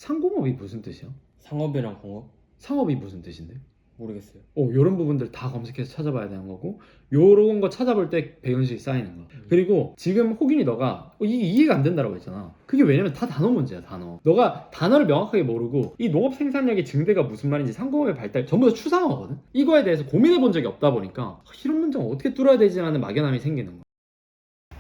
상공업이 무슨 뜻이야? 상업이랑 공업? 상업이 무슨 뜻인데? 모르겠어요. 이런 부분들 다 검색해서 찾아봐야 되는 거고, 요런 거 찾아볼 때 배현식이 쌓이는 거. 그리고 지금 호균이 너가 이게 이해가 안 된다고 했잖아. 그게 왜냐면 다 단어 문제야, 단어. 너가 단어를 명확하게 모르고 이 농업 생산력의 증대가 무슨 말인지, 상공업의 발달 전부 다 추상어거든. 이거에 대해서 고민해 본 적이 없다 보니까 이런 문제는 어떻게 뚫어야 되지라는 막연함이 생기는 거야.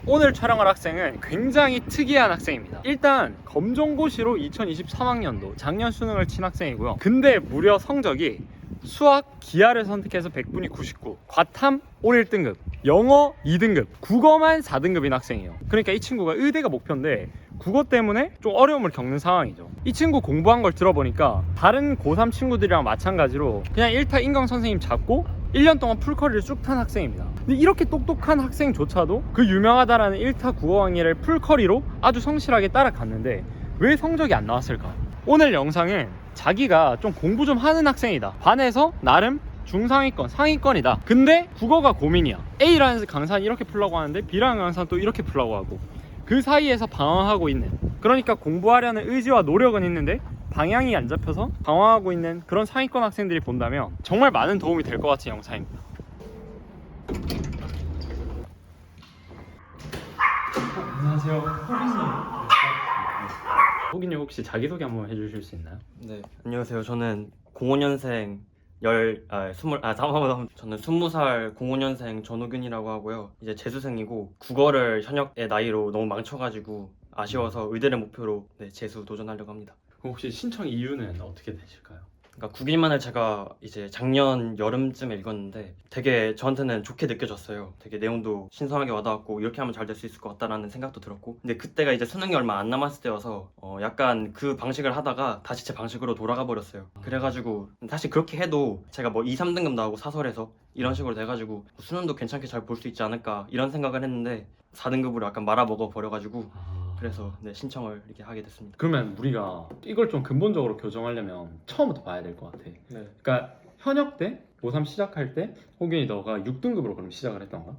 오늘 촬영할 학생은 굉장히 특이한 학생입니다. 일단 검정고시로 2023학년도 작년 수능을 친 학생이고요. 근데 무려 성적이 수학 기하를 선택해서 100분이 99, 과탐 올 1등급, 영어 2등급, 국어만 4등급인 학생이에요. 그러니까 이 친구가 의대가 목표인데 국어 때문에 좀 어려움을 겪는 상황이죠. 이 친구 공부한 걸 들어보니까 다른 고3 친구들이랑 마찬가지로 그냥 1타 인강 선생님 잡고 1년 동안 풀커리를 쭉 탄 학생입니다. 근데 이렇게 똑똑한 학생조차도 그 유명하다라는 1타 국어 강의를 풀커리로 아주 성실하게 따라갔는데 왜 성적이 안 나왔을까? 오늘 영상은 자기가 좀 공부 좀 하는 학생이다, 반에서 나름 중상위권, 상위권이다, 근데 국어가 고민이야. A라는 강사는 이렇게 풀라고 하는데 B라는 강사는 또 이렇게 풀라고 하고, 그 사이에서 방황하고 있는, 그러니까 공부하려는 의지와 노력은 있는데 방향이 안 잡혀서 방황하고 있는 그런 상위권 학생들이 본다면 정말 많은 도움이 될 것 같은 영상입니다. 안녕하세요, 호빈님. 호빈님 혹시 자기소개 한번 해주실 수 있나요? 네, 안녕하세요. 저는 05년생 저는 20살 05년생 전호균이라고 하고요. 이제 재수생이고 국어를 현역의 나이로 너무 망쳐가지고 아쉬워서 의대를 목표로 재수 도전하려고 합니다. 그럼 혹시 신청 이유는 어떻게 되실까요? 그러니까 국일만을 제가 이제 작년 여름쯤에 읽었는데 되게 저한테는 좋게 느껴졌어요. 되게 내용도 신선하게 와닿았고 이렇게 하면 잘 될 수 있을 것 같다라는 생각도 들었고, 근데 그때가 이제 수능이 얼마 안 남았을 때여서 약간 그 방식을 하다가 다시 제 방식으로 돌아가 버렸어요. 그래가지고 사실 그렇게 해도 제가 뭐 2, 3등급 나오고 사설에서 이런 식으로 돼가지고 수능도 괜찮게 잘 볼 수 있지 않을까 이런 생각을 했는데 4등급으로 약간 말아먹어 버려가지고 그래서 신청을 이렇게 하게 됐습니다. 그러면 우리가 이걸 좀 근본적으로 교정하려면 처음부터 봐야 될 것 같아. 네. 그러니까 현역 때 고3 시작할 때 호균이 너가 6등급으로 그럼 시작을 했던가?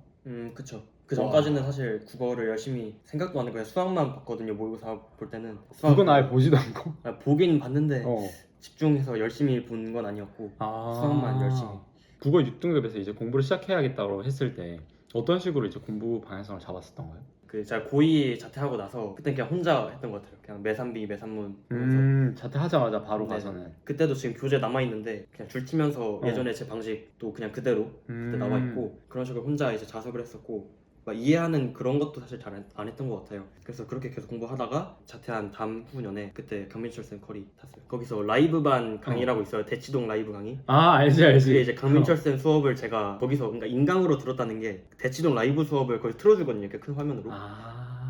그쵸. 그 전까지는 사실 국어를 열심히 생각도 안 하고 그냥 수학만 봤거든요. 모의고사 볼 때는. 그건 아예 보지도 않고? 보긴 봤는데 어. 집중해서 열심히 본 건 아니었고 수학만 열심히. 국어 6등급에서 이제 공부를 시작해야겠다고 했을 때 어떤 식으로 이제 공부 방향성을 잡았었던 거예요? 그 제가 고2 자퇴하고 나서 그때 그냥 혼자 했던 것 같아요. 그냥 매산비 매산문 보면서. 자퇴하자마자 바로 네. 가서는. 그때도 지금 교재 남아있는데 그냥 줄 치면서 예전에 제 방식도 그냥 그대로 그때 나와있고 그런 식으로 혼자 이제 자습을 했었고 막 이해하는 그런 것도 사실 잘 안 했던 것 같아요. 그래서 그렇게 계속 공부하다가 자퇴한 다음 후년에 그때 강민철 쌤 커리 탔어요. 거기서 라이브반 강의라고 있어요. 대치동 라이브 강의. 알지 그게 이제 강민철 쌤 수업을 제가 거기서 그러니까 인강으로 들었다는 게 대치동 라이브 수업을 거기서 틀어주거든요. 이렇게 큰 화면으로.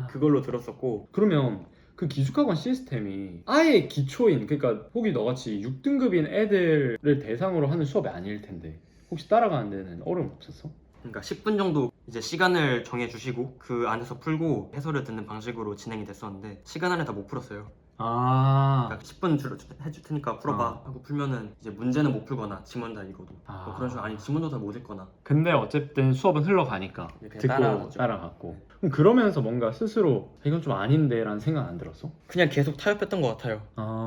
그걸로 들었었고. 그러면 그 기숙학원 시스템이 아예 기초인, 그러니까 혹이 너같이 6등급인 애들을 대상으로 하는 수업이 아닐 텐데 혹시 따라가는 데는 어려움 없었어? 그러니까 10분 정도 이제 시간을 정해 주시고 그 안에서 풀고 해설을 듣는 방식으로 진행이 됐었는데 시간 안에 다 못 풀었어요. 그러니까 10분 해줄 테니까 풀어봐 하고 풀면은 이제 문제는 못 풀거나 지문 다 읽어도 뭐 그런 식으로, 아니 지문도 다 못 읽거나. 근데 어쨌든 수업은 흘러가니까 듣고 따라갔고. 그럼 그러면서 뭔가 스스로 이건 좀 아닌데 라는 생각 안 들었어? 그냥 계속 타협했던 것 같아요.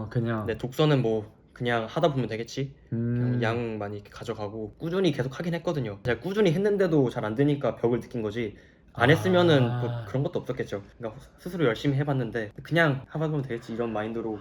그냥 네, 독서는 뭐 그냥 하다 보면 되겠지. 그냥 양 많이 이렇게 가져가고 꾸준히 계속 하긴 했거든요. 제가 꾸준히 했는데도 잘 안 되니까 벽을 느낀 거지. 안 했으면은 뭐 그런 것도 없었겠죠. 그러니까 스스로 열심히 해봤는데 그냥 하다 보면 되겠지 이런 마인드로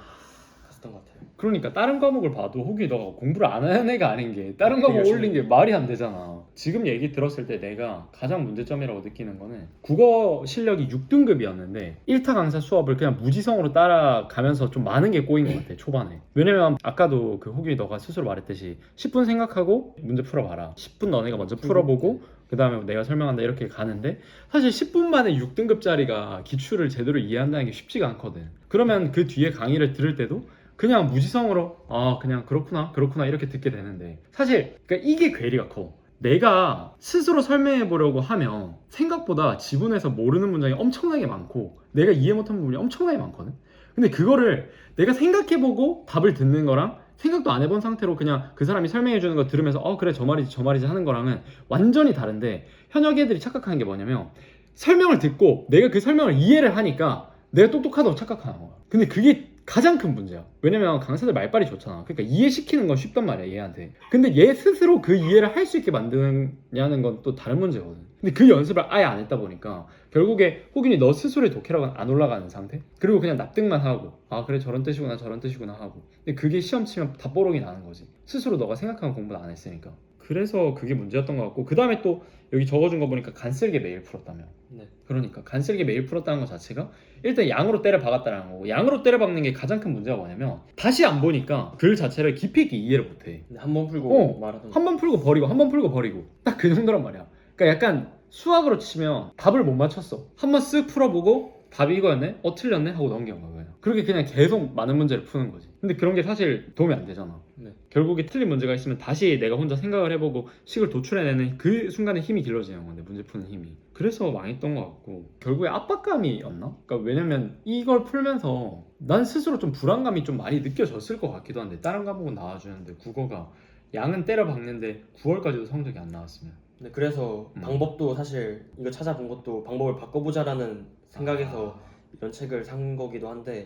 갔었던 것 같아요. 그러니까 다른 과목을 봐도 혹이 너가 공부를 안 하는 애가 아닌 게 다른 과목 열심히 올린 게 말이 안 되잖아. 지금 얘기 들었을 때 내가 가장 문제점이라고 느끼는 거는 국어 실력이 6등급이었는데 1타 강사 수업을 그냥 무지성으로 따라가면서 좀 많은 게 꼬인 것 같아, 초반에. 왜냐면 아까도 그 혹이 너가 스스로 말했듯이 10분 생각하고 문제 풀어봐라, 10분 너네가 먼저 풀어보고 그 다음에 내가 설명한다, 이렇게 가는데 사실 10분 만에 6등급짜리가 기출을 제대로 이해한다는 게 쉽지가 않거든. 그러면 그 뒤에 강의를 들을 때도 그냥 무지성으로 그냥 그렇구나 이렇게 듣게 되는데, 사실 그러니까 이게 괴리가 커. 내가 스스로 설명해 보려고 하면 생각보다 지문에서 모르는 문장이 엄청나게 많고 내가 이해 못한 부분이 엄청나게 많거든. 근데 그거를 내가 생각해보고 답을 듣는 거랑 생각도 안 해본 상태로 그냥 그 사람이 설명해 주는 거 들으면서 그래 저 말이지 하는 거랑은 완전히 다른데, 현역 애들이 착각하는 게 뭐냐면 설명을 듣고 내가 그 설명을 이해를 하니까 내가 똑똑하다고 착각하는 거야. 근데 그게 가장 큰 문제야. 왜냐면 강사들 말빨이 좋잖아. 그러니까 이해시키는 건 쉽단 말이야, 얘한테. 근데 얘 스스로 그 이해를 할 수 있게 만드느냐는 건 또 다른 문제거든. 근데 그 연습을 아예 안 했다 보니까 결국에 호균이 너 스스로의 독해력은 안 올라가는 상태? 그리고 그냥 납득만 하고 아 그래 저런 뜻이구나 저런 뜻이구나 하고. 근데 그게 시험 치면 다 뽀록이 나는 거지. 스스로 너가 생각한 공부를 안 했으니까. 그래서 그게 문제였던 것 같고, 그 다음에 또 여기 적어준 거 보니까 간쓸게 매일 풀었다며. 네. 그러니까 간쓸게 매일 풀었다는 것 자체가 일단 양으로 때려 박았다는 거고, 양으로 때려 박는 게 가장 큰 문제가 뭐냐면 다시 안 보니까 글 자체를 깊이 있게 이해를 못해. 한 번 풀고 말하던 한 번 풀고 버리고 한 번 풀고 버리고 딱 그 정도란 말이야. 그러니까 약간 수학으로 치면 답을 못 맞췄어. 한 번 쓱 풀어보고 답이 이거였네? 틀렸네? 하고 넘긴 거야 그냥. 그렇게 그냥 계속 많은 문제를 푸는 거지. 근데 그런 게 사실 도움이 안 되잖아. 네. 결국에 틀린 문제가 있으면 다시 내가 혼자 생각을 해보고 식을 도출해내는 그 순간에 힘이 길러지는 건데, 문제 푸는 힘이. 그래서 망했던 것 같고, 결국에 압박감이었나? 그러니까 왜냐면 이걸 풀면서 난 스스로 좀 불안감이 좀 많이 느껴졌을 것 같기도 한데, 다른 과목은 나와주는데 국어가 양은 때려 박는데 9월까지도 성적이 안 나왔으면. 네, 그래서 방법도 사실 이거 찾아본 것도 방법을 바꿔보자라는 생각에서 이런 책을 산 거기도 한데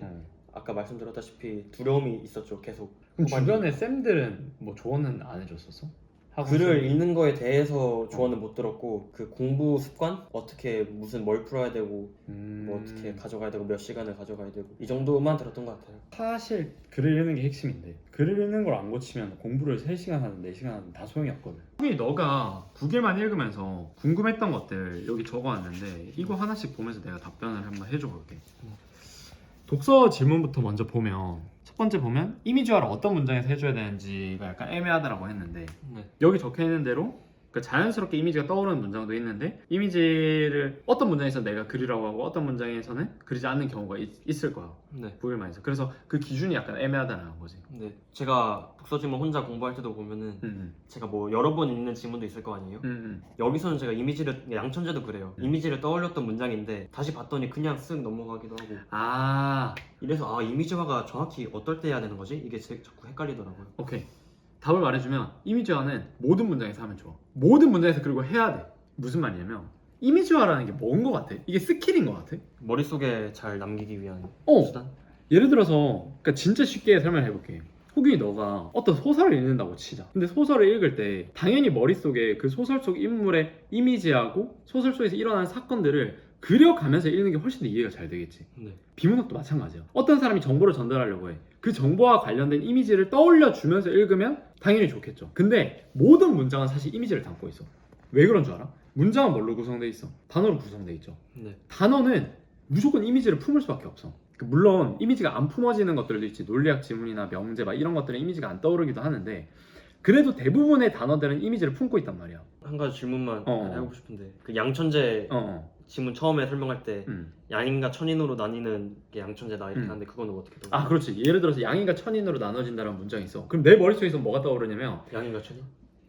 아까 말씀드렸다시피 두려움이 있었죠. 계속 그럼 후반기. 주변에 쌤들은 뭐 조언은 안 해줬었어? 글을 읽는 거에 대해서 조언은 못 들었고, 그 공부 습관 어떻게 무슨 뭘 풀어야 되고 뭐 어떻게 가져가야 되고 몇 시간을 가져가야 되고 이 정도만 들었던 것 같아요. 사실 글을 읽는 게 핵심인데, 글을 읽는 걸 안 고치면 공부를 3시간 하든 4시간 하든 다 소용이 없거든. 혹시 너가 9개만 읽으면서 궁금했던 것들 여기 적어왔는데 이거 하나씩 보면서 내가 답변을 한번 해줘 볼게. 독서 질문부터 먼저 보면, 첫 번째 보면 이미지화를 어떤 문장에서 해줘야 되는지가 약간 애매하다라고 했는데, 네. 여기 적혀있는 대로 그 자연스럽게 이미지가 떠오르는 문장도 있는데, 이미지를 어떤 문장에서 내가 그리라고 하고 어떤 문장에서는 그리지 않는 경우가 있을 거야. 네. 부일만에서. 그래서 그 기준이 약간 애매하다는 거지. 네. 제가 독서 질문 혼자 공부할 때도 보면은 제가 뭐 여러 번 읽는 질문도 있을 거 아니에요. 여기서는 제가 이미지를, 양천재도 그래요. 이미지를 떠올렸던 문장인데 다시 봤더니 그냥 쓱 넘어가기도 하고. 아, 이래서 이미지화가 정확히 어떨 때 해야 되는 거지? 이게 자꾸 헷갈리더라고요. 오케이. 답을 말해주면, 이미지화는 모든 문장에서 하면 좋아. 모든 문장에서 그리고 해야 돼. 무슨 말이냐면 이미지화라는 게 뭔 거 같아? 이게 스킬인 거 같아? 머릿속에 잘 남기기 위한 수단? 예를 들어서, 그러니까 진짜 쉽게 설명해 볼게. 호균이 너가 어떤 소설을 읽는다고 치자. 근데 소설을 읽을 때 당연히 머릿속에 그 소설 속 인물의 이미지하고 소설 속에서 일어나는 사건들을 그려가면서 읽는 게 훨씬 더 이해가 잘 되겠지. 네. 비문학도 마찬가지야. 어떤 사람이 정보를 전달하려고 해. 그 정보와 관련된 이미지를 떠올려 주면서 읽으면 당연히 좋겠죠. 근데 모든 문장은 사실 이미지를 담고 있어. 왜 그런 줄 알아? 문장은 뭘로 구성돼 있어? 단어로 구성돼 있죠. 네. 단어는 무조건 이미지를 품을 수밖에 없어. 물론 이미지가 안 품어지는 것들도 있지. 논리학 지문이나 명제 막 이런 것들은 이미지가 안 떠오르기도 하는데, 그래도 대부분의 단어들은 이미지를 품고 있단 말이야. 한 가지 질문만 해보고 싶은데, 그 양천재 지문 처음에 설명할 때 양인과 천인으로 나뉘는 게 양천재다 이렇게 하는데 그거는 어떻게 떠올려요? 그렇지. 예를 들어서 양인과 천인으로 나눠진다는 문장이 있어. 그럼 내 머릿속에서 뭐가 떠오르냐면 양인과 천인?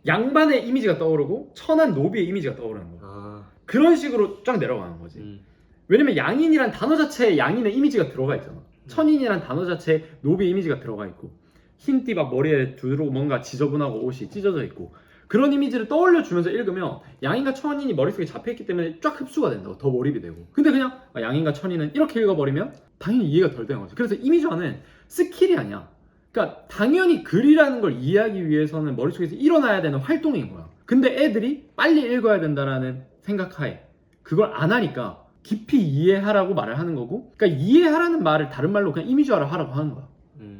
양반의 이미지가 떠오르고 천한 노비의 이미지가 떠오르는 거야. 그런 식으로 쫙 내려가는 거지. 왜냐면 양인이란 단어 자체에 양인의 이미지가 들어가 있잖아. 천인이란 단어 자체에 노비의 이미지가 들어가 있고, 흰띠 막 머리에 두르고 뭔가 지저분하고 옷이 찢어져 있고, 그런 이미지를 떠올려 주면서 읽으면 양인과 천인이 머릿속에 잡혀있기 때문에 쫙 흡수가 된다고. 더 몰입이 되고. 근데 그냥 양인과 천인은 이렇게 읽어버리면 당연히 이해가 덜 되는 거지. 그래서 이미지화는 스킬이 아니야. 그러니까 당연히 글이라는 걸 이해하기 위해서는 머릿속에서 일어나야 되는 활동인 거야. 근데 애들이 빨리 읽어야 된다라는 생각하에 그걸 안 하니까 깊이 이해하라고 말을 하는 거고, 그러니까 이해하라는 말을 다른 말로 그냥 이미지화를 하라고 하는 거야.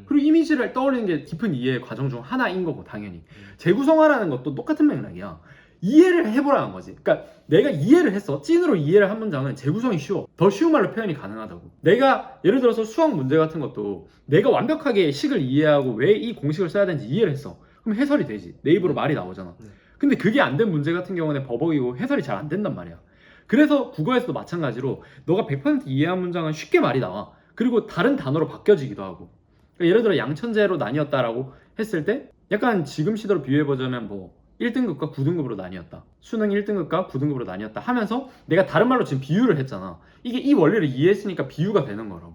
그리고 이미지를 떠올리는 게 깊은 이해의 과정 중 하나인 거고, 당연히 재구성화라는 것도 똑같은 맥락이야. 이해를 해보라는 거지. 그러니까 내가 이해를 했어. 찐으로 이해를 한 문장은 재구성이 쉬워. 더 쉬운 말로 표현이 가능하다고. 내가 예를 들어서 수학 문제 같은 것도 내가 완벽하게 식을 이해하고 왜 이 공식을 써야 되는지 이해를 했어. 그럼 해설이 되지. 내 입으로 말이 나오잖아. 근데 그게 안 된 문제 같은 경우는 버벅이고 해설이 잘 안 된단 말이야. 그래서 국어에서도 마찬가지로 너가 100% 이해한 문장은 쉽게 말이 나와. 그리고 다른 단어로 바뀌어지기도 하고. 그러니까 예를 들어 양천재로 나뉘었다라고 했을 때 약간 지금 시대로 비유해보자면 뭐 1등급과 9등급으로 나뉘었다. 수능 1등급과 9등급으로 나뉘었다 하면서 내가 다른 말로 지금 비유를 했잖아. 이게 이 원리를 이해했으니까 비유가 되는 거라고.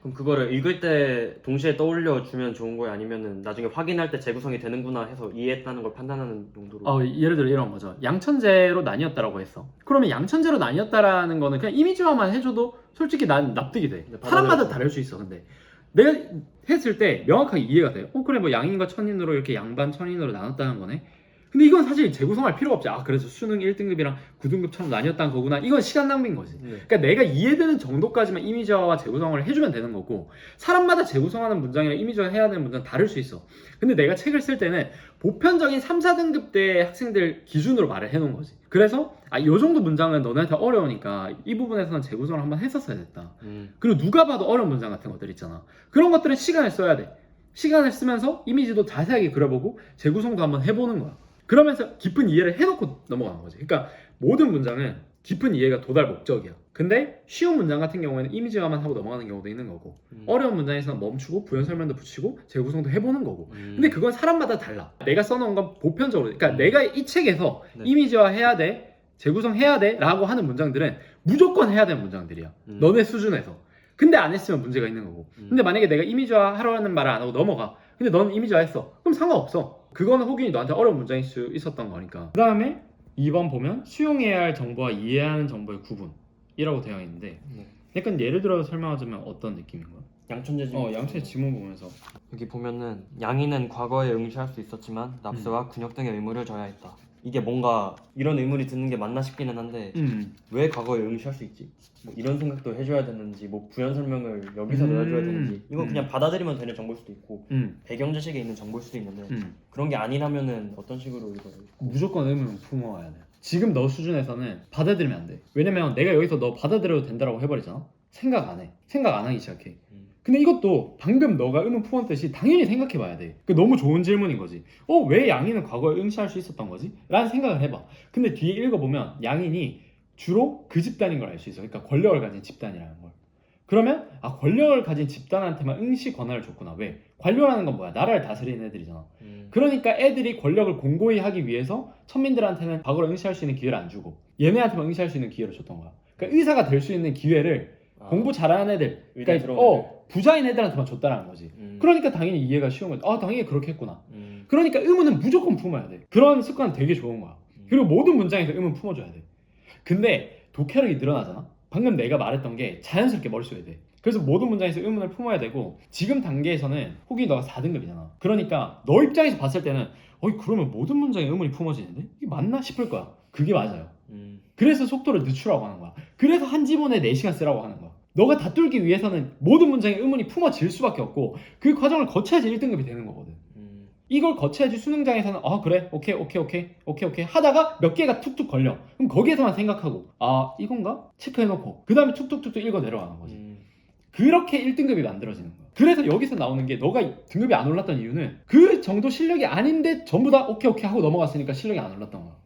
그럼 그거를 읽을 때 동시에 떠올려 주면 좋은 거야? 아니면은 나중에 확인할 때 재구성이 되는구나 해서 이해했다는 걸 판단하는 용도로? 예를 들어 이런 거죠. 양천재로 나뉘었다라고 했어. 그러면 양천재로 나뉘었다라는 거는 그냥 이미지화만 해줘도 솔직히 난 납득이 돼. 사람마다 다를 수 있어. 근데 내가 했을 때 명확하게 이해가 돼요. 그래 뭐 양인과 천인으로 이렇게 양반 천인으로 나눴다는 거네. 근데 이건 사실 재구성할 필요가 없지. 그래서 수능 1등급이랑 9등급처럼 나뉘었다는 거구나. 이건 시간 낭비인 거지. 그러니까 내가 이해되는 정도까지만 이미지화와 재구성을 해주면 되는 거고, 사람마다 재구성하는 문장이랑 이미지화 해야 되는 문장은 다를 수 있어. 근데 내가 책을 쓸 때는 보편적인 3, 4등급 대 학생들 기준으로 말을 해놓은 거지. 그래서 요 정도 문장은 너네한테 어려우니까 이 부분에서는 재구성을 한번 했었어야 됐다. 그리고 누가 봐도 어려운 문장 같은 것들 있잖아. 그런 것들은 시간을 써야 돼. 시간을 쓰면서 이미지도 자세하게 그려보고 재구성도 한번 해보는 거야. 그러면서 깊은 이해를 해놓고 넘어가는 거지. 그러니까 모든 문장은 깊은 이해가 도달 목적이야. 근데 쉬운 문장 같은 경우에는 이미지화만 하고 넘어가는 경우도 있는 거고, 어려운 문장에서는 멈추고 부연 설명도 붙이고 재구성도 해보는 거고. 근데 그건 사람마다 달라. 내가 써놓은 건 보편적으로, 그러니까 내가 이 책에서 네. 이미지화 해야 돼, 재구성 해야 돼 라고 하는 문장들은 무조건 해야 되는 문장들이야. 너네 수준에서. 근데 안 했으면 문제가 있는 거고. 근데 만약에 내가 이미지화 하라는 말을 안 하고 넘어가. 근데 너는 이미지화 했어. 그럼 상관없어. 그거는 혹연히 너한테 어려운 문장일 수 있었던 거니까. 그 다음에 2번 보면 수용해야 할 정보와 이해하는 정보의 구분이라고 되어 있는데, 네. 약간 예를 들어서 설명하자면 어떤 느낌인 거야? 양천재 지문. 양천의 지문 보면서 여기 보면은 양인은 과거에 응시할 수 있었지만 납세와 군역 등의 의무를 져야 했다. 이게 뭔가 이런 의무를 듣는 게 맞나 싶기는 한데 왜 과거에 응시할 수 있지? 뭐 이런 생각도 해줘야 되는지, 뭐 부연 설명을 여기서 넣어줘야 되는지, 이건 그냥 받아들이면 되는 정보일 수도 있고 배경 지식에 있는 정보일 수도 있는데 그런 게 아니라면은 어떤 식으로 이걸 무조건 의무는 품어와야 돼. 지금 너 수준에서는 받아들이면 안 돼. 왜냐면 내가 여기서 너 받아들여도 된다라고 해버리잖아. 생각 안 해. 생각 안 하기 시작해. 근데 이것도 방금 너가 의문 품었듯이 당연히 생각해봐야 돼. 너무 좋은 질문인 거지. 왜 양인은 과거에 응시할 수 있었던 거지? 라는 생각을 해봐. 근데 뒤에 읽어보면 양인이 주로 그 집단인 걸 알 수 있어. 그러니까 권력을 가진 집단이라는 걸. 그러면 권력을 가진 집단한테만 응시 권한을 줬구나. 왜? 관료라는 건 뭐야? 나라를 다스리는 애들이잖아. 그러니까 애들이 권력을 공고히 하기 위해서 천민들한테는 과거를 응시할 수 있는 기회를 안 주고 얘네한테만 응시할 수 있는 기회를 줬던 거야. 그러니까 의사가 될 수 있는 기회를 공부 잘하는 애들, 그러니까 부자인 애들한테만 줬다라는 거지. 그러니까 당연히 이해가 쉬운 거지. 당연히 그렇게 했구나. 그러니까 의문은 무조건 품어야 돼. 그런 습관은 되게 좋은 거야. 그리고 모든 문장에서 의문 품어줘야 돼. 근데 독해력이 늘어나잖아. 방금 내가 말했던 게 자연스럽게 머릿속에 돼. 그래서 모든 문장에서 의문을 품어야 되고, 지금 단계에서는 혹이 너가 4등급이잖아. 그러니까 너 입장에서 봤을 때는 그러면 모든 문장에 의문이 품어지는데? 이게 맞나 싶을 거야. 그게 맞아요. 그래서 속도를 늦추라고 하는 거야. 그래서 한 지문에 4시간 쓰라고 하는 거야. 너가 다 뚫기 위해서는 모든 문장에 의문이 품어질 수밖에 없고, 그 과정을 거쳐야지 1등급이 되는 거거든. 이걸 거쳐야지 수능장에서는 그래 오케이 하다가 몇 개가 툭툭 걸려. 그럼 거기에서만 생각하고 이건가? 체크해놓고 그 다음에 툭툭툭 읽어 내려가는 거지. 그렇게 1등급이 만들어지는 거야. 그래서 여기서 나오는 게 너가 등급이 안 올랐던 이유는 그 정도 실력이 아닌데 전부 다 오케이 하고 넘어갔으니까 실력이 안 올랐던 거야.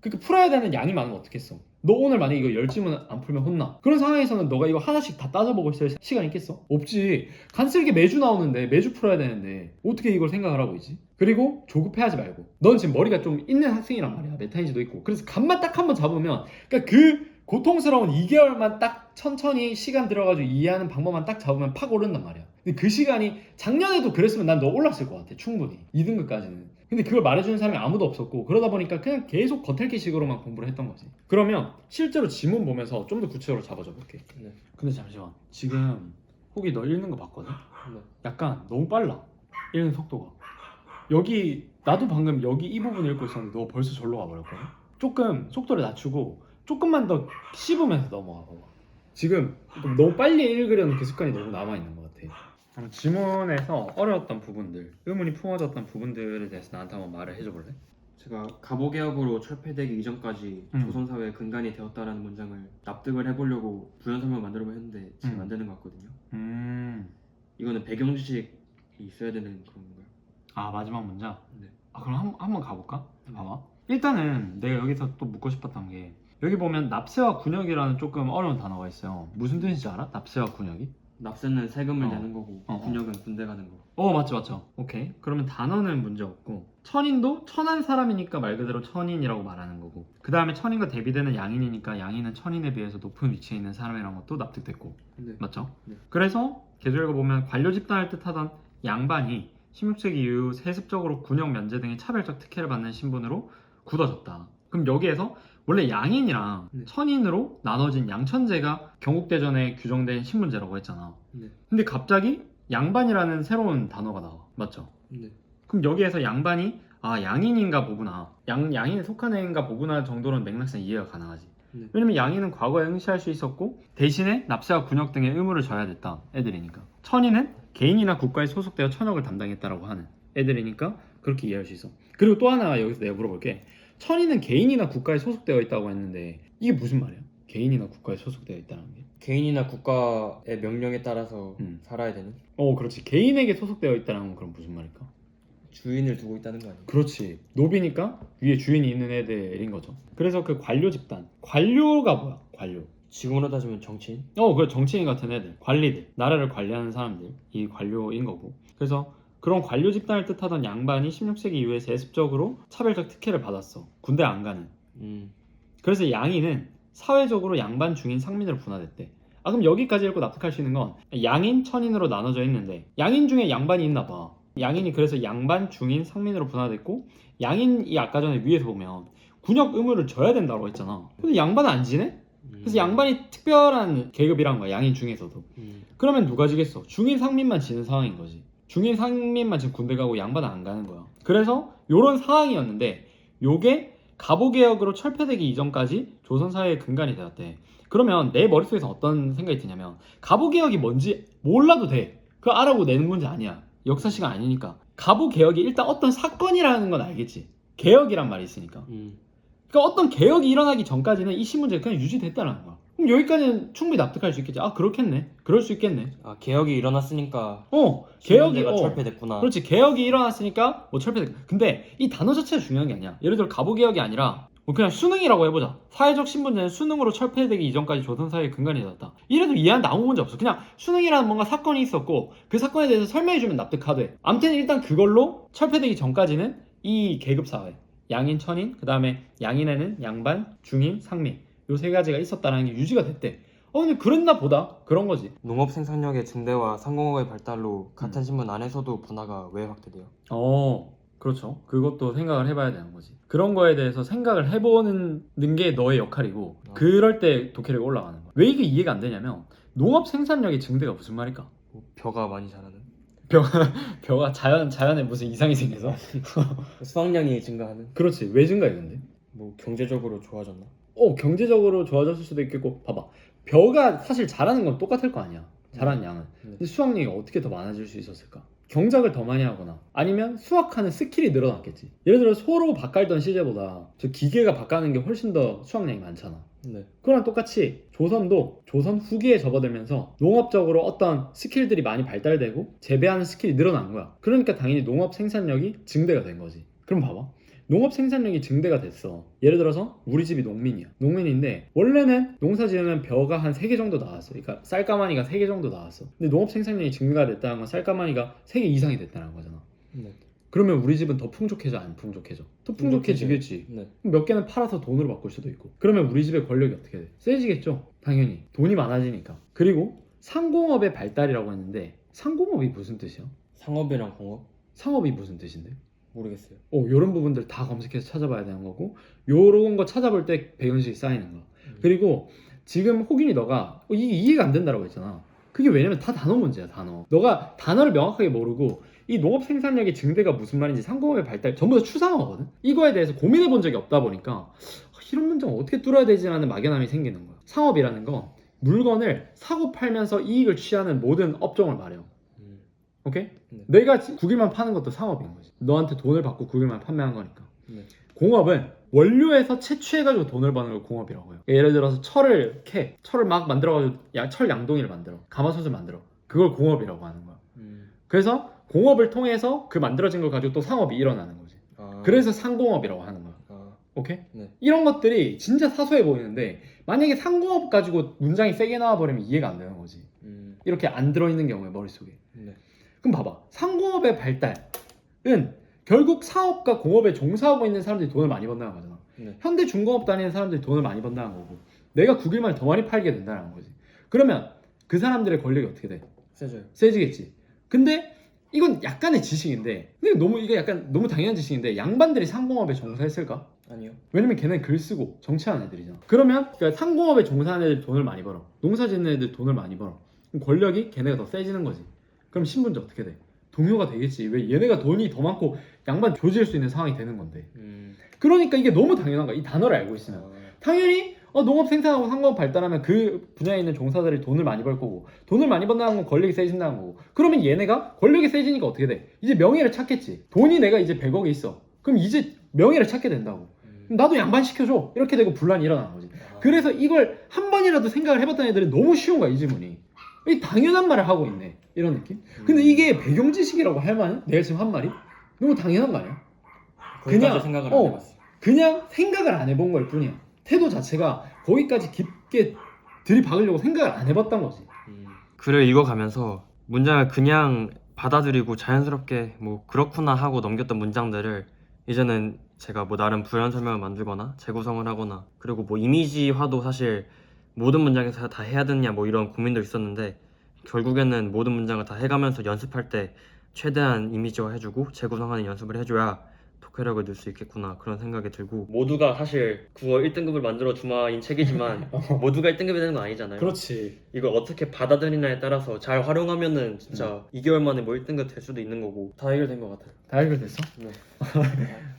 그러니까 풀어야 되는 양이 많으면 어떻겠어? 너 오늘 만약에 이거 10질문 안 풀면 혼나. 그런 상황에서는 너가 이거 하나씩 다 따져보고 있을 시간이 있겠어? 없지. 간쓸게 매주 나오는데 매주 풀어야 되는데 어떻게 이걸 생각을 하고 있지? 그리고 조급해하지 말고, 넌 지금 머리가 좀 있는 학생이란 말이야. 메타인지도 있고. 그래서 감만 딱 한번 잡으면, 그러니까 그 고통스러운 2개월만 딱 천천히 시간 들어가지고 이해하는 방법만 딱 잡으면 팍 오른단 말이야. 근데 그 시간이 작년에도 그랬으면 난 너 올랐을 것 같아. 충분히 2등급까지는. 근데 그걸 말해주는 사람이 아무도 없었고, 그러다 보니까 그냥 계속 겉핥기식으로만 공부를 했던 거지. 그러면 실제로 지문 보면서 좀 더 구체적으로 잡아줘 볼게. 네. 근데 잠시만, 지금 혹이 너 읽는 거 봤거든? 네. 약간 너무 빨라, 읽는 속도가. 여기 나도 방금 여기 이 부분 읽고 있었는데 너 벌써 절로 가버렸거든? 조금 속도를 낮추고 조금만 더 씹으면서 넘어가 봐봐. 지금 너무 빨리 읽으려는 그 습관이 너무 남아있는 것 같아. 그럼 지문에서 어려웠던 부분들, 의문이 품어졌던 부분들에 대해서 나한테 한번 말을 해줘볼래? 제가 갑오개혁으로 철폐되기 이전까지 조선사회의 근간이 되었다라는 문장을 납득을 해보려고 부연 설명 만들려고 했는데 지금 안 되는 것 같거든요. 이거는 배경 지식이 있어야 되는 그런 건가요? 마지막 문장? 네. 그럼 한번 가볼까? 네. 봐봐. 일단은 내가 여기서 또 묻고 싶었던 게, 여기 보면 납세와 군역이라는 조금 어려운 단어가 있어요. 무슨 뜻인지 알아? 납세와 군역이? 납세는 세금을 내는 거고 군역은 군대 가는 거. 맞죠. 오케이. 그러면 단어는 문제 없고, 천인도 천한 사람이니까 말 그대로 천인이라고 말하는 거고, 그 다음에 천인과 대비되는 양인이니까 양인은 천인에 비해서 높은 위치에 있는 사람이라는 것도 납득됐고. 네. 맞죠? 네. 그래서 계속 읽어보면 관료 집단을 뜻하던 양반이 16세기 이후 세습적으로 군역 면제 등의 차별적 특혜를 받는 신분으로 굳어졌다. 그럼 여기에서 원래 양인이랑 천인으로 나눠진 양천제가 경국대전에 규정된 신분제라고 했잖아. 근데 갑자기 양반이라는 새로운 단어가 나와. 맞죠? 네. 그럼 여기에서 양반이 양인인가 보구나. 양인에 속한 애인가 보구나 정도로는 맥락상 이해가 가능하지. 네. 왜냐면 양인은 과거에 응시할 수 있었고 대신에 납세와 군역 등의 의무를 져야 됐다 애들이니까. 천인은 개인이나 국가에 소속되어 천역을 담당했다라고 하는 애들이니까 그렇게 이해할 수 있어. 그리고 또 하나 여기서 내가 물어볼게. 천인은 개인이나 국가에 소속되어 있다고 했는데 이게 무슨 말이야? 개인이나 국가에 소속되어 있다는 게. 개인이나 국가의 명령에 따라서 살아야 되는 그렇지. 개인에게 소속되어 있다는 건 그럼 무슨 말일까? 주인을 두고 있다는 거 아니에요? 그렇지. 노비니까 위에 주인이 있는 애들인 거죠. 그래서 그 관료 집단. 관료가 뭐야? 관료. 지금으로 따지면 정치인? 그래. 정치인 같은 애들. 관리들. 나라를 관리하는 사람들. 이 관료인 거고. 그래서 그런 관료 집단을 뜻하던 양반이 16세기 이후에 세습적으로 차별적 특혜를 받았어. 군대 안 가는. 그래서 양인은 사회적으로 양반, 중인, 상민으로 분화됐대. 그럼 여기까지 읽고 납득할 수 있는 건 양인, 천인으로 나눠져 있는데 양인 중에 양반이 있나 봐. 양인이 그래서 양반, 중인, 상민으로 분화됐고 양인이 아까 전에 위에서 보면 군역 의무를 져야 된다고 했잖아. 근데 양반은 안 지네? 그래서 양반이 특별한 계급이란 거야. 양인 중에서도. 그러면 누가 지겠어? 중인, 상민만 지는 상황인 거지. 중인, 상민만 지금 군대 가고 양반은 안 가는 거야. 그래서 요런 상황이었는데 요게 갑오개혁으로 철폐되기 이전까지 조선사회의 근간이 되었대. 그러면 내 머릿속에서 어떤 생각이 드냐면 갑오개혁이 뭔지 몰라도 돼. 그거 알아고 내는 문제 아니야. 역사시간 아니니까. 갑오개혁이 일단 어떤 사건이라는 건 알겠지. 개혁이란 말이 있으니까. 그러니까 어떤 개혁이 일어나기 전까지는 이 신문제가 그냥 유지됐다는 거야. 그럼 여기까지는 충분히 납득할 수 있겠지. 그렇겠네. 그럴 수 있겠네. 개혁이 일어났으니까 개혁이 철폐됐구나. 그렇지. 개혁이 일어났으니까 철폐됐구나. 근데 이 단어 자체가 중요한 게 아니야. 예를 들어 갑오개혁이 아니라 그냥 수능이라고 해보자. 사회적 신분제는 수능으로 철폐되기 이전까지 조선사회의 근간이 되었다. 이래도 이해하는데 아무 문제 없어. 그냥 수능이라는 뭔가 사건이 있었고 그 사건에 대해서 설명해주면 납득하되. 아무튼 일단 그걸로 철폐되기 전까지는 이 계급사회 양인, 천인, 그 다음에 양인에는 양반, 중인, 상민 요 세 가지가 있었다는 게 유지가 됐대. 근데 그랬나 보다. 그런 거지. 농업 생산력의 증대와 상공업의 발달로 같은 신문 안에서도 분화가 왜 확대돼요? 그렇죠. 그것도 생각을 해봐야 되는 거지. 그런 거에 대해서 생각을 해보는 게 너의 역할이고 그럴 때 독해력이 올라가는 거야. 왜 이게 이해가 안 되냐면 농업 생산력의 증대가 무슨 말일까? 벼가 많이 자라는? 벼가 자연에 무슨 이상이 생겨서? 수확량이 증가하는? 그렇지. 왜 증가해 근데? 뭐 경제적으로 좋아졌나? 경제적으로 좋아졌을 수도 있겠고 봐봐. 벼가 사실 자라는 건 똑같을 거 아니야. 자라는 양은. 근데 수확량이 어떻게 더 많아질 수 있었을까? 경작을 더 많이 하거나 아니면 수확하는 스킬이 늘어났겠지. 예를 들어 소로 밭갈던 시제보다 저 기계가 밭가는 게 훨씬 더 수확량이 많잖아. 네. 그거랑 똑같이 조선도 조선 후기에 접어들면서 농업적으로 어떤 스킬들이 많이 발달되고 재배하는 스킬이 늘어난 거야. 그러니까 당연히 농업 생산력이 증대가 된 거지. 그럼 봐봐. 농업 생산력이 증대가 됐어. 예를 들어서 우리 집이 농민이야. 농민인데 원래는 농사 지으면 벼가 한 3개 정도 나왔어. 그러니까 쌀가마니가 3개 정도 나왔어. 근데 농업 생산력이 증가가 됐다는 건 쌀가마니가 3개 이상이 됐다는 거잖아. 네. 그러면 우리 집은 더 풍족해져 안 풍족해져? 더 풍족해지겠지. 네. 몇 개는 팔아서 돈으로 바꿀 수도 있고. 그러면 우리 집의 권력이 어떻게 돼? 세지겠죠. 당연히 돈이 많아지니까. 그리고 상공업의 발달이라고 했는데 상공업이 무슨 뜻이야? 상업이랑 공업? 상업이 무슨 뜻인데? 모르겠어요. 요런 부분들 다 검색해서 찾아봐야 되는 거고 요런 거 찾아볼 때 배경식이 쌓이는 거. 그리고 지금 호균이 너가 이게 이해가 안 된다라고 했잖아. 그게 왜냐면 다 단어 문제야. 단어. 너가 단어를 명확하게 모르고 이 농업 생산력의 증대가 무슨 말인지 상공업의 발달 전부 다 추상어거든. 이거에 대해서 고민해 본 적이 없다 보니까 이런 문제는 어떻게 뚫어야 되지라는 막연함이 생기는 거야. 상업이라는 건 물건을 사고 팔면서 이익을 취하는 모든 업종을 말해요. 오케이? 네. 내가 국일만 파는 것도 상업인 거지. 너한테 돈을 받고 국일만 판매한 거니까. 네. 공업은 원료에서 채취해가지고 돈을 버는 걸 공업이라고 해요. 예를 들어서 철을 막 만들어가지고 철 양동이를 만들어. 가마솥을 만들어. 그걸 공업이라고 하는 거야. 그래서 공업을 통해서 그 만들어진 걸 가지고 또 상업이 일어나는 거지. 그래서 상공업이라고 하는 거야. 오케이? 네. 이런 것들이 진짜 사소해 보이는데 만약에 상공업 가지고 문장이 세게 나와버리면 이해가 안 되는 거지. 이렇게 안 들어있는 경우에 머릿속에. 네. 그럼 봐봐. 상공업의 발달은 결국 사업과 공업에 종사하고 있는 사람들이 돈을 많이 번다는 거잖아. 네. 현대 중공업 다니는 사람들이 돈을 많이 번다는 거고 내가 국일만 더 많이 팔게 된다는 거지. 그러면 그 사람들의 권력이 어떻게 돼? 세져요. 세지겠지. 근데 이건 약간의 지식인데 근데 이게 약간 너무 당연한 지식인데 양반들이 상공업에 종사했을까? 아니요. 왜냐면 걔는 글 쓰고 정치하는 애들이잖아. 그러면 그러니까 상공업에 종사하는 애들 돈을 많이 벌어. 농사 짓는 애들 돈을 많이 벌어. 그럼 권력이 걔네가 더 세지는 거지. 그럼 신분제 어떻게 돼? 동요가 되겠지. 왜 얘네가 돈이 더 많고 양반 조지할 수 있는 상황이 되는 건데. 그러니까 이게 너무 당연한 거야. 이 단어를 알고 있으면. 당연히 농업 생산하고 상공업 발달하면 그 분야에 있는 종사들이 돈을 많이 벌 거고, 돈을 많이 번다는 건 권력이 세진다는 거고, 그러면 얘네가 권력이 세지니까 어떻게 돼? 이제 명예를 찾겠지. 돈이 내가 이제 100억에 있어. 그럼 이제 명예를 찾게 된다고. 그럼 나도 양반 시켜줘. 이렇게 되고 분란이 일어나는 거지. 그래서 이걸 한 번이라도 생각을 해봤던 애들은 너무 쉬운 거야, 이 질문이. 이 당연한 말을 하고 있네, 이런 느낌. 근데 이게 배경 지식이라고 할 만해? 내가 지금 한 말이 너무 당연한 거 아니야? 거기까지 생각을 안 해봤어. 그냥 생각을 안 해본 걸 뿐이야. 태도 자체가 거기까지 깊게 들이박으려고 생각을 안 해봤던 거지. 글을 읽어가면서 문장을 그냥 받아들이고 자연스럽게 뭐 그렇구나 하고 넘겼던 문장들을 이제는 제가 뭐 나름 부연 설명을 만들거나 재구성을 하거나, 그리고 뭐 이미지화도 사실 모든 문장에서 다 해야 되느냐 뭐 이런 고민도 있었는데, 결국에는 모든 문장을 다 해가면서 연습할 때 최대한 이미지화 해주고 재구성하는 연습을 해줘야 독해력을 늘 수 있겠구나, 그런 생각이 들고, 모두가 사실 국어 1등급을 만들어 주마인 책이지만 모두가 1등급이 되는 건 아니잖아요. 그렇지. 이걸 어떻게 받아들이냐에 따라서 잘 활용하면은 진짜 2개월 만에 뭐 1등급 될 수도 있는 거고. 다 해결된 것 같아요. 다 해결됐어? 네.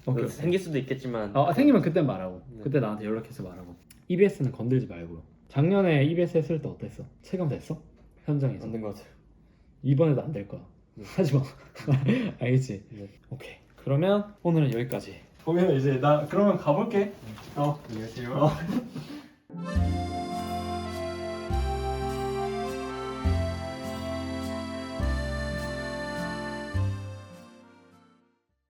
오케이. 생길 수도 있겠지만 생기면 그때 말하고. 네. 그때 나한테 연락해서 말하고. EBS는 건들지 말고요. 작년에 EBS 했을 때 어땠어? 체감됐어? 현장에서. 안 된 것 같아요. 이번에도 안 될 거야. 하지 마. 알겠지? 네. 오케이. 그러면 오늘은 여기까지. 거기는 이제 나 그러면 가볼게. 안녕히 계세요.